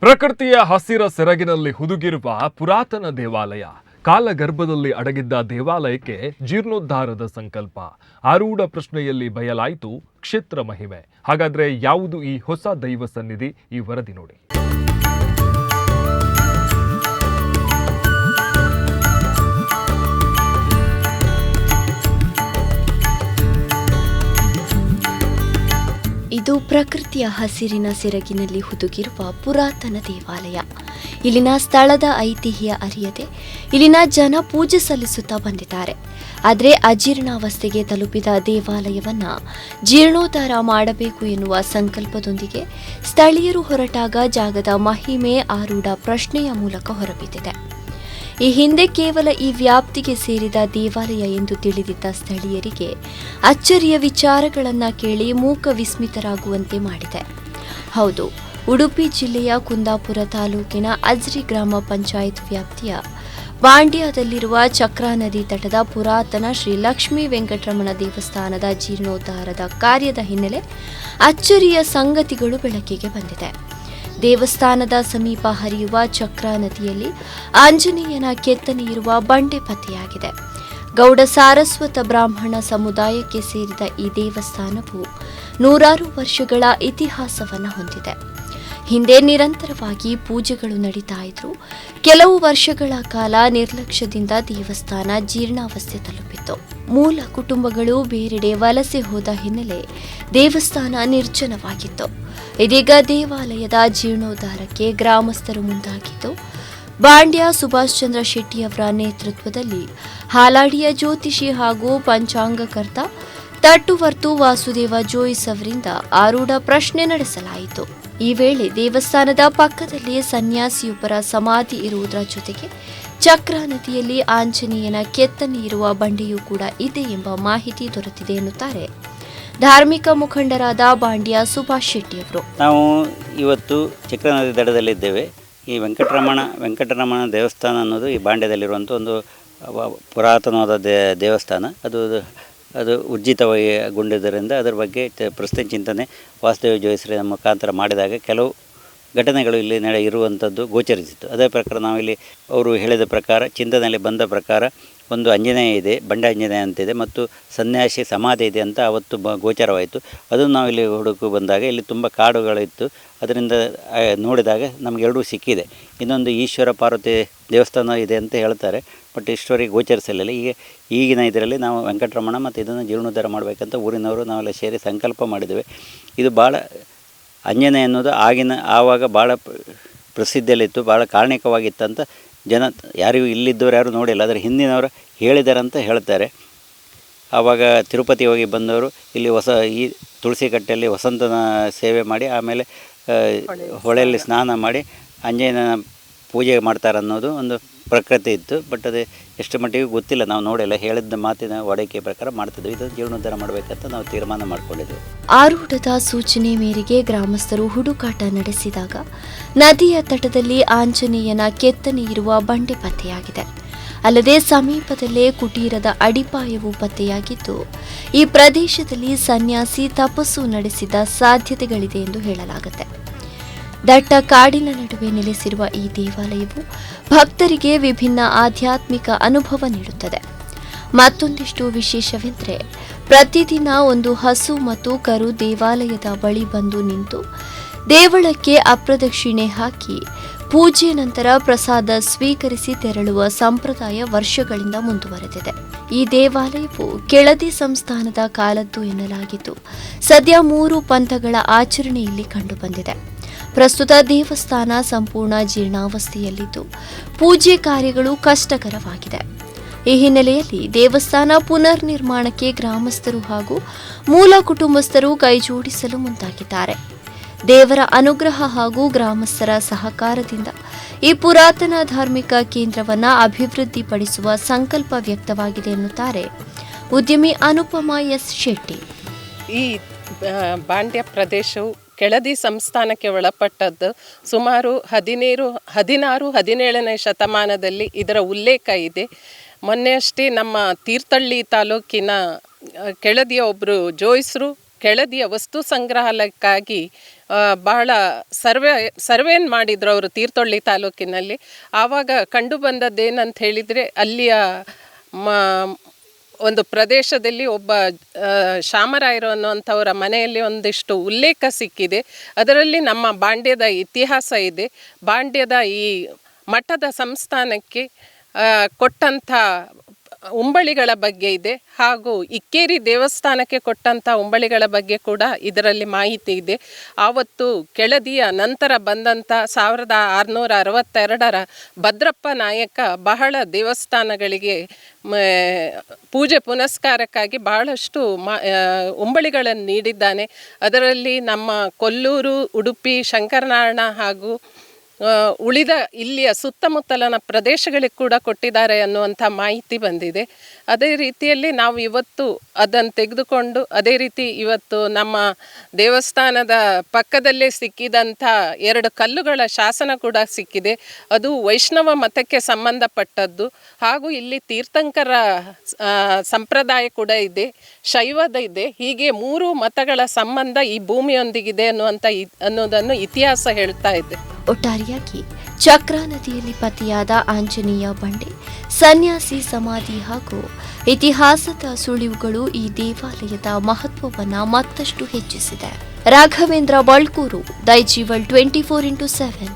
ಪ್ರಕೃತಿಯ ಹಸಿರ ಸೆರಗಿನಲ್ಲಿ ಹುದುಗಿರುವ ಪುರಾತನ ದೇವಾಲಯ. ಕಾಲಗರ್ಭದಲ್ಲಿ ಅಡಗಿದ್ದ ದೇವಾಲಯಕ್ಕೆ ಜೀರ್ಣೋದ್ಧಾರದ ಸಂಕಲ್ಪ. ಆರೂಢ ಪ್ರಶ್ನೆಯಲ್ಲಿ ಬಯಲಾಯಿತು ಕ್ಷೇತ್ರ ಮಹಿಮೆ. ಹಾಗಾದ್ರೆ ಯಾವುದು ಈ ಹೊಸ ದೈವ ಸನ್ನಿಧಿ? ಈ ವರದಿ ನೋಡಿ. ಇದು ಪ್ರಕೃತಿಯ ಹಸಿರಿನ ಸೆರಗಿನಲ್ಲಿ ಹುದುಗಿರುವ ಪುರಾತನ ದೇವಾಲಯ. ಇಲ್ಲಿನ ಸ್ಥಳದ ಐತಿಹ್ಯ ಅರಿಯದೆ ಇಲ್ಲಿನ ಜನ ಪೂಜೆ ಸಲ್ಲಿಸುತ್ತಾ ಬಂದಿದ್ದಾರೆ. ಆದರೆ ಅಜೀರ್ಣಾವಸ್ಥೆಗೆ ತಲುಪಿದ ದೇವಾಲಯವನ್ನ ಜೀರ್ಣೋದ್ಧಾರ ಮಾಡಬೇಕು ಎನ್ನುವ ಸಂಕಲ್ಪದೊಂದಿಗೆ ಸ್ಥಳೀಯರು ಹೊರಟಾಗ ಜಾಗದ ಮಹಿಮೆ ಆರೂಢ ಪ್ರಶ್ನೆಯ ಮೂಲಕ ಹೊರಬಿದ್ದಿದೆ. ಈ ಹಿಂದೆ ಕೇವಲ ಈ ವ್ಯಾಪ್ತಿಗೆ ಸೇರಿದ ದೇವಾಲಯ ಎಂದು ತಿಳಿದಿದ್ದ ಸ್ಥಳೀಯರಿಗೆ ಅಚ್ಚರಿಯ ವಿಚಾರಗಳನ್ನು ಕೇಳಿ ಮೂಕ ವಿಸ್ಮಿತರಾಗುವಂತೆ ಮಾಡಿದೆ. ಹೌದು, ಉಡುಪಿ ಜಿಲ್ಲೆಯ ಕುಂದಾಪುರ ತಾಲೂಕಿನ ಅಜ್ರಿ ಗ್ರಾಮ ಪಂಚಾಯತ್ ವ್ಯಾಪ್ತಿಯ ಬಾಂಡ್ಯದಲ್ಲಿರುವ ಚಕ್ರಾ ನದಿ ತಟದ ಪುರಾತನ ಶ್ರೀ ಲಕ್ಷ್ಮೀ ವೆಂಕಟರಮಣ ದೇವಸ್ಥಾನದ ಜೀರ್ಣೋದ್ಧಾರದ ಕಾರ್ಯದ ಹಿನ್ನೆಲೆ ಅಚ್ಚರಿಯ ಸಂಗತಿಗಳು ಬೆಳಕಿಗೆ ಬಂದಿದೆ. ದೇವಸ್ಥಾನದ ಸಮೀಪ ಹರಿಯುವ ಚಕ್ರಾ ನದಿಯಲ್ಲಿ ಆಂಜನೇಯನ ಕೆತ್ತನೆ ಇರುವ ಬಂಡೆ ಪತ್ತೆಯಾಗಿದೆ. ಗೌಡ ಸಾರಸ್ವತ ಬ್ರಾಹ್ಮಣ ಸಮುದಾಯಕ್ಕೆ ಸೇರಿದ ಈ ದೇವಸ್ಥಾನವು ನೂರಾರು ವರ್ಷಗಳ ಇತಿಹಾಸವನ್ನು ಹೊಂದಿದೆ. ಹಿಂದೆ ನಿರಂತರವಾಗಿ ಪೂಜೆಗಳು ನಡೀತಾ ಇದ್ರು. ಕೆಲವು ವರ್ಷಗಳ ಕಾಲ ನಿರ್ಲಕ್ಷ್ಯದಿಂದ ದೇವಸ್ಥಾನ ಜೀರ್ಣಾವಸ್ಥೆ ತಲುಪಿತ್ತು. ಮೂಲ ಕುಟುಂಬಗಳು ಬೇರೆಡೆ ವಲಸೆ ಹೋದ ಹಿನ್ನೆಲೆ ದೇವಸ್ಥಾನ ನಿರ್ಜನವಾಗಿತ್ತು. ಇದೀಗ ದೇವಾಲಯದ ಜೀರ್ಣೋದ್ಧಾರಕ್ಕೆ ಗ್ರಾಮಸ್ಥರು ಮುಂದಾಗಿದ್ದು, ಬಾಂಡ್ಯ ಸುಭಾಷ್ ಚಂದ್ರ ಶೆಟ್ಟಿಯವರ ನೇತೃತ್ವದಲ್ಲಿ ಹಾಲಾಡಿಯ ಜ್ಯೋತಿಷಿ ಹಾಗೂ ಪಂಚಾಂಗಕರ್ತ ತಟ್ಟುವರ್ತು ವಾಸುದೇವ ಜೋಯಿಸ್ ಅವರಿಂದ ಆರೂಢ ಪ್ರಶ್ನೆ ನಡೆಸಲಾಯಿತು. ಈ ವೇಳೆ ದೇವಸ್ಥಾನದ ಪಕ್ಕದಲ್ಲಿ ಸನ್ಯಾಸಿಯೊಬ್ಬರ ಸಮಾಧಿ ಇರುವುದರ ಜೊತೆಗೆ ಚಕ್ರಾ ನದಿಯಲ್ಲಿ ಆಂಜನೇಯನ ಕೆತ್ತನೆ ಇರುವ ಬಂಡೆಯೂ ಕೂಡ ಇದೆ ಎಂಬ ಮಾಹಿತಿ ದೊರೆತಿದೆ ಎನ್ನುತ್ತಾರೆ ಧಾರ್ಮಿಕ ಮುಖಂಡರಾದ ಬಾಂಡ್ಯ ಸುಭಾಷ್ ಶೆಟ್ಟಿಯವರು. ನಾವು ಇವತ್ತು ಚಕ್ರಾ ನದಿ ದಡದಲ್ಲಿದ್ದೇವೆ. ಈ ವೆಂಕಟರಮಣ ದೇವಸ್ಥಾನ ಅನ್ನೋದು ಈ ಬಾಂಡ್ಯದಲ್ಲಿರುವಂಥ ಒಂದು ಪುರಾತನವಾದ ದೇವಸ್ಥಾನ. ಅದು ಉಜ್ಜಿತಗೊಂಡಿದ್ದರಿಂದ ಅದರ ಬಗ್ಗೆ ಪ್ರಸ್ತುತ ಚಿಂತನೆ ವಾಸುದೇವ ಜೋಯಿಸ್ರ ಮುಖಾಂತರ ಮಾಡಿದಾಗ ಕೆಲವು ಘಟನೆಗಳು ಇಲ್ಲಿ ಇರುವಂಥದ್ದು ಗೋಚರಿಸಿತು. ಅದೇ ಪ್ರಕಾರ ನಾವಿಲ್ಲಿ ಅವರು ಹೇಳಿದ ಪ್ರಕಾರ, ಚಿಂತನೆಯಲ್ಲಿ ಬಂದ ಪ್ರಕಾರ ಒಂದು ಆಂಜನೇಯ ಇದೆ, ಬಂಡೆ ಆಂಜನೇಯ ಅಂತಿದೆ, ಮತ್ತು ಸನ್ಯಾಸಿ ಸಮಾಧಿ ಇದೆ ಅಂತ ಅವತ್ತು ಗೋಚರವಾಯಿತು. ಅದನ್ನು ನಾವಿಲ್ಲಿ ಹುಡುಕು ಬಂದಾಗ ಇಲ್ಲಿ ತುಂಬ ಕಾಡುಗಳಿತ್ತು. ಅದರಿಂದ ನೋಡಿದಾಗ ನಮಗೆ ಎರಡೂ ಸಿಕ್ಕಿದೆ. ಇನ್ನೊಂದು ಈಶ್ವರ ಪಾರ್ವತಿ ದೇವಸ್ಥಾನ ಇದೆ ಅಂತ ಹೇಳ್ತಾರೆ, ಬಟ್ ಇಷ್ಟವರೆಗೆ ಗೋಚರಿಸಲಿಲ್ಲ. ಈಗಿನ ಇದರಲ್ಲಿ ನಾವು ವೆಂಕಟರಮಣ ಮತ್ತು ಇದನ್ನು ಜೀರ್ಣೋದ್ಧಾರ ಮಾಡಬೇಕಂತ ಊರಿನವರು ನಾವೆಲ್ಲ ಸೇರಿ ಸಂಕಲ್ಪ ಮಾಡಿದ್ದೇವೆ. ಇದು ಭಾಳ ಆಂಜನೇಯ ಅನ್ನೋದು ಆವಾಗ ಭಾಳ ಪ್ರಸಿದ್ಧಿಯಲ್ಲಿತ್ತು, ಭಾಳ ಕಾರಣಿಕವಾಗಿತ್ತಂತ ಜನ ಯಾರಿಗೂ ಇಲ್ಲಿದ್ದವರು ಯಾರೂ ನೋಡಿಲ್ಲ, ಆದರೆ ಹಿಂದಿನವರು ಹೇಳಿದಾರಂತ ಹೇಳ್ತಾರೆ. ಆವಾಗ ತಿರುಪತಿ ಹೋಗಿ ಬಂದವರು ಇಲ್ಲಿ ಈ ತುಳಸಿ ಕಟ್ಟೆಯಲ್ಲಿ ವಸಂತನ ಸೇವೆ ಮಾಡಿ ಆಮೇಲೆ ಹೊಳೆಯಲ್ಲಿ ಸ್ನಾನ ಮಾಡಿ ಆಂಜನೇಯನ ಪೂಜೆ ಮಾಡ್ತಾರೆ ಅನ್ನೋದು ಒಂದು ಪ್ರಕೃತಿ ಇತ್ತು. ಬಟ್ ಅದು ಎಷ್ಟು ಮಟ್ಟಿಗೆ ಗೊತ್ತಿಲ್ಲ, ನಾವು ನೋಡಿಲ್ಲ. ಹೇಳಿದ ಮಾತಿನ ಒಡಕೆ ಪ್ರಕಾರ ಮಾಡ್ತಿದ್ವಿ. ಇದು ಜೀರ್ಣೋದ್ಧಾರ ಮಾಡಬೇಕಂತ ನಾವು ತೀರ್ಮಾನ ಮಾಡಿಕೊಂಡಿದ್ವಿ. ಆರೂಢದ ಸೂಚನೆ ಮೇರೆಗೆ ಗ್ರಾಮಸ್ಥರು ಹುಡುಕಾಟ ನಡೆಸಿದಾಗ ನದಿಯ ತಟದಲ್ಲಿ ಆಂಜನೇಯನ ಕೆತ್ತನೆ ಇರುವ ಬಂಡೆ ಪತ್ತೆಯಾಗಿದೆ. ಅಲ್ಲದೆ ಸಮೀಪದಲ್ಲೇ ಕುಟೀರದ ಅಡಿಪಾಯವೂ ಪತ್ತೆಯಾಗಿದ್ದು, ಈ ಪ್ರದೇಶದಲ್ಲಿ ಸನ್ಯಾಸಿ ತಪಸ್ಸು ನಡೆಸಿದ ಸಾಧ್ಯತೆಗಳಿದೆ ಎಂದು ಹೇಳಲಾಗುತ್ತೆ. ದಟ್ಟ ಕಾಡಿನ ನಡುವೆ ನೆಲೆಸಿರುವ ಈ ದೇವಾಲಯವು ಭಕ್ತರಿಗೆ ವಿಭಿನ್ನ ಆಧ್ಯಾತ್ಮಿಕ ಅನುಭವ ನೀಡುತ್ತದೆ. ಮತ್ತೊಂದಿಷ್ಟು ವಿಶೇಷವೆಂದರೆ, ಪ್ರತಿದಿನ ಒಂದು ಹಸು ಮತ್ತು ಕರು ದೇವಾಲಯದ ಬಳಿ ಬಂದು ನಿಂತು ದೇವಳಕ್ಕೆ ಅಪ್ರದಕ್ಷಿಣೆ ಹಾಕಿ ಪೂಜೆ ನಂತರ ಪ್ರಸಾದ ಸ್ವೀಕರಿಸಿ ತೆರಳುವ ಸಂಪ್ರದಾಯ ವರ್ಷಗಳಿಂದ ಮುಂದುವರೆದಿದೆ. ಈ ದೇವಾಲಯವು ಕೆಳದಿ ಸಂಸ್ಥಾನದ ಕಾಲದ್ದು ಎನ್ನಲಾಗಿದ್ದು, ಸದ್ಯ 3 ಪಂಥಗಳ ಆಚರಣೆ ಇಲ್ಲಿ ಕಂಡುಬಂದಿದೆ. ಪ್ರಸ್ತುತ ದೇವಸ್ಥಾನ ಸಂಪೂರ್ಣ ಜೀರ್ಣಾವಸ್ಥೆಯಲ್ಲಿದ್ದು, ಪೂಜೆ ಕಾರ್ಯಗಳು ಕಷ್ಟಕರವಾಗಿದೆ. ಈ ಹಿನ್ನೆಲೆಯಲ್ಲಿ ದೇವಸ್ಥಾನ ಪುನರ್ ನಿರ್ಮಾಣಕ್ಕೆ ಗ್ರಾಮಸ್ಥರು ಹಾಗೂ ಮೂಲ ಕುಟುಂಬಸ್ಥರು ಕೈಜೋಡಿಸಲು ಮುಂದಾಗಿದ್ದಾರೆ. ದೇವರ ಅನುಗ್ರಹ ಹಾಗೂ ಗ್ರಾಮಸ್ಥರ ಸಹಕಾರದಿಂದ ಈ ಪುರಾತನ ಧಾರ್ಮಿಕ ಕೇಂದ್ರವನ್ನು ಅಭಿವೃದ್ಧಿಪಡಿಸುವ ಸಂಕಲ್ಪ ವ್ಯಕ್ತವಾಗಿದೆ ಎನ್ನುತ್ತಾರೆ ಉದ್ಯಮಿ ಅನುಪಮಾ ಎಸ್ ಶೆಟ್ಟಿ. ಈ ಬಾಂಡ್ಯ ಪ್ರದೇಶವು ಕೆಳದಿ ಸಂಸ್ಥಾನಕ್ಕೆ ಒಳಪಟ್ಟದ್ದು. ಸುಮಾರು 16-17ನೇ ಶತಮಾನದಲ್ಲಿ ಇದರ ಉಲ್ಲೇಖ ಇದೆ. ಮೊನ್ನೆಯಷ್ಟೇ ನಮ್ಮ ತೀರ್ಥಹಳ್ಳಿ ತಾಲೂಕಿನ ಕೆಳದಿಯ ಒಬ್ಬರು ಜೋಯಿಸರು ಕೆಳದಿಯ ವಸ್ತು ಸಂಗ್ರಹಾಲಯಕ್ಕಾಗಿ ಬಹಳ ಸರ್ವೇನ್ ಮಾಡಿದ್ರು ಅವರು ತೀರ್ಥಹಳ್ಳಿ ತಾಲೂಕಿನಲ್ಲಿ. ಆವಾಗ ಕಂಡು ಬಂದದ್ದೇನಂತ ಹೇಳಿದರೆ ಅಲ್ಲಿಯ ಒಂದು ಪ್ರದೇಶದಲ್ಲಿ ಒಬ್ಬ ಶಾಮರಾಯರು ಅನ್ನುವಂಥವರ ಮನೆಯಲ್ಲಿ ಒಂದಿಷ್ಟು ಉಲ್ಲೇಖ ಸಿಕ್ಕಿದೆ. ಅದರಲ್ಲಿ ನಮ್ಮ ಬಾಂಡ್ಯದ ಇತಿಹಾಸ ಇದೆ. ಬಾಂಡ್ಯದ ಈ ಮಠದ ಸಂಸ್ಥಾನಕ್ಕೆ ಕೊಟ್ಟಂಥ ಉಂಬಳಿಗಳ ಬಗ್ಗೆ ಇದೆ, ಹಾಗೂ ಇಕ್ಕೇರಿ ದೇವಸ್ಥಾನಕ್ಕೆ ಕೊಟ್ಟಂಥ ಉಂಬಳಿಗಳ ಬಗ್ಗೆ ಕೂಡ ಇದರಲ್ಲಿ ಮಾಹಿತಿ ಇದೆ. ಆವತ್ತು ಕೆಳದಿಯ ನಂತರ ಬಂದಂಥ 1662 ಭದ್ರಪ್ಪ ನಾಯಕ ಬಹಳ ದೇವಸ್ಥಾನಗಳಿಗೆ ಪೂಜೆ ಪುನಸ್ಕಾರಕ್ಕಾಗಿ ಬಹಳಷ್ಟು ಉಂಬಳಿಗಳನ್ನು ನೀಡಿದ್ದಾನೆ. ಅದರಲ್ಲಿ ನಮ್ಮ ಕೊಲ್ಲೂರು, ಉಡುಪಿ, ಶಂಕರನಾರಾಯಣ ಹಾಗೂ ಉಳಿದ ಇಲ್ಲಿಯ ಸುತ್ತಮುತ್ತಲಿನ ಪ್ರದೇಶಗಳಿಗೆ ಕೂಡ ಕೊಟ್ಟಿದ್ದಾರೆ ಅನ್ನುವಂಥ ಮಾಹಿತಿ ಬಂದಿದೆ. ಅದೇ ರೀತಿಯಲ್ಲಿ ನಾವು ಇವತ್ತು ಅದನ್ನು ತೆಗೆದುಕೊಂಡು ಅದೇ ರೀತಿ ಇವತ್ತು ನಮ್ಮ ದೇವಸ್ಥಾನದ ಪಕ್ಕದಲ್ಲೇ ಸಿಕ್ಕಿದಂಥ 2 ಕಲ್ಲುಗಳ ಶಾಸನ ಕೂಡ ಸಿಕ್ಕಿದೆ. ಅದು ವೈಷ್ಣವ ಮತಕ್ಕೆ ಸಂಬಂಧಪಟ್ಟದ್ದು, ಹಾಗೂ ಇಲ್ಲಿ ತೀರ್ಥಂಕರ ಸಂಪ್ರದಾಯ ಕೂಡ ಇದೆ, ಶೈವದ ಇದೆ. ಹೀಗೆ 3 ಮತಗಳ ಸಂಬಂಧ ಈ ಭೂಮಿಯೊಂದಿಗಿದೆ ಅನ್ನೋದನ್ನು ಇತಿಹಾಸ ಹೇಳ್ತಾ ಇದೆ. ಒಟ್ಟಾರೆಯಾಗಿ ಚಕ್ರಾ ನದಿಯಲ್ಲಿ ಪತ್ತೆಯಾದ ಆಂಜನೇಯ ಬಂಡೆ, ಸನ್ಯಾಸಿ ಸಮಾಧಿ ಹಾಗೂ ಇತಿಹಾಸದ ಸುಳಿವುಗಳು ಈ ದೇವಾಲಯದ ಮಹತ್ವವನ್ನು ಮತ್ತಷ್ಟು ಹೆಚ್ಚಿಸಿದೆ. ರಾಘವೇಂದ್ರ ಬಳ್ಕೂರು, ದೈಜಿವಲ್ 24x7.